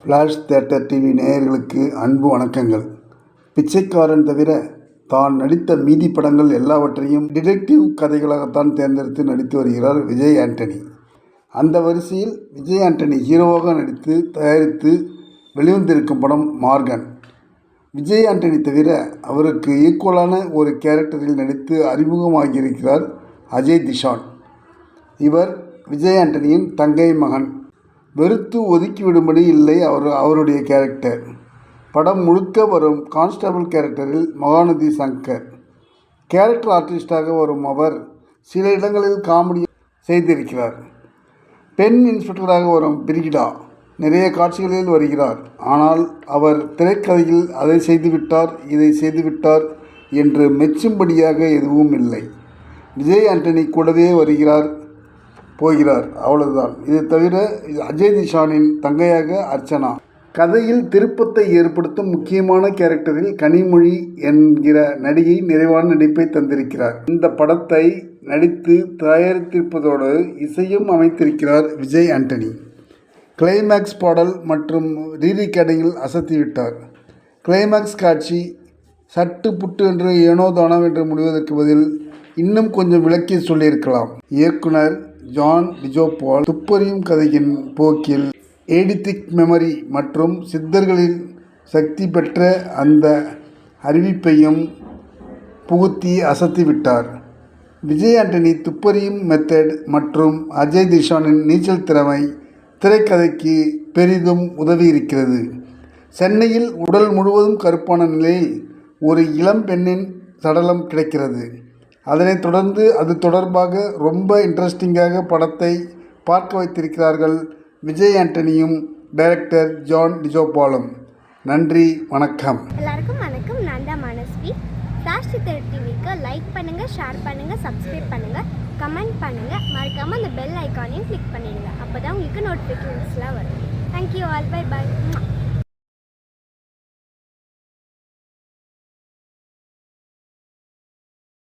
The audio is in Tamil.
ஃப்ளாஷ் தியேட்டர் டிவி நேயர்களுக்கு அன்பு வணக்கங்கள். பிச்சைக்காரன் தவிர தான் நடித்த மீதி படங்கள் எல்லாவற்றையும் டிடெக்டிவ் கதைகளாகத்தான் தேர்ந்தெடுத்து நடித்து வருகிறார் விஜய் ஆண்டனி. அந்த வரிசையில் விஜய் ஆண்டனி ஹீரோவாக நடித்து தயாரித்து வெளிவந்திருக்கும் படம் மார்கன். விஜய் ஆண்டனி தவிர அவருக்கு ஈக்குவலான ஒரு கேரக்டரில் நடித்து அறிமுகமாகியிருக்கிறார் அஜய் திஷான். இவர் விஜய் ஆண்டனியின் தங்கை மகன். வெறுத்து ஒதுக்கிவிடும்படி இல்லை அவருடைய கேரக்டர். படம் முழுக்க வரும் கான்ஸ்டபிள் கேரக்டரில் மகாநதி சங்கர். கேரக்டர் ஆர்டிஸ்டாக வரும் அவர் சில இடங்களில் காமெடி செய்திருக்கிறார். பெண் இன்ஸ்பெக்டராக வரும் பிரிகிடா நிறைய காட்சிகளில் வருகிறார். ஆனால் அவர் திரைக்கதையில் அதை செய்துவிட்டார், இதை செய்துவிட்டார் என்று மெச்சும்படியாக எதுவும் இல்லை. விஜய் ஆண்டனி கூடவே வருகிறார், போகிறார், அவ்வளவுதான். இது தவிர அஜய் திஷானின் தங்கையாக அர்ச்சனா. கதையில் திருப்பத்தை ஏற்படுத்தும் முக்கியமான கேரக்டரில் கனிமொழி என்கிற நடிகை நிறைவான நடிப்பை தந்திருக்கிறார். இந்த படத்தை நடித்து தயாரித்திருப்பதோடு இசையும் அமைத்திருக்கிறார் விஜய் ஆண்டனி. கிளைமேக்ஸ் பாடல் மற்றும் ரீரிகார்டிங்கில் அசத்திவிட்டார். கிளைமேக்ஸ் காட்சி சட்டு புட்டு என்று ஏனோ தானோ என்று முடிவதற்கு பதில் இன்னும் கொஞ்சம் விளக்கி சொல்லியிருக்கலாம். இயக்குனர் ஜான் டிஜோபால் துப்பறியும் கதையின் போக்கில் ஏடித்திக் மெமரி மற்றும் சித்தர்களின் சக்தி பெற்ற அந்த அறிவிப்பையும் புகுத்தி அசத்திவிட்டார். விஜய் ஆண்டனி துப்பறியும் மெத்தட் மற்றும் அஜய் திஷானின் நீச்சல் திறமை திரைக்கதைக்கு பெரிதும் உதவியிருக்கிறது. சென்னையில் உடல் முழுவதும் கருப்பான நிலையில் ஒரு இளம் பெண்ணின் சடலம் கிடைக்கிறது. அதனைத் தொடர்ந்து அது தொடர்பாக ரொம்ப இன்ட்ரெஸ்டிங்காக படத்தை பார்க்க வைத்திருக்கிறார்கள் விஜய் ஆண்டனியும் டைரக்டர் ஜான் டிஜோபாலும். நன்றி, வணக்கம். எல்லாருக்கும் வணக்கம். நான் தான் மனஸ்வி. ஃப்ளாஷ் தியேட்டர் டிவிக்கு லைக் பண்ணுங்கள், ஷேர் பண்ணுங்கள், சப்ஸ்கிரைப் பண்ணுங்கள், கமெண்ட் பண்ணுங்கள். மறக்காமல் அந்த பெல் ஐக்கானையும் கிளிக் பண்ணிடுங்க. அப்போ தான் உங்களுக்கு நோட்டிஃபிகேஷன்ஸ்லாம் வரும். Thank you all. Bye bye.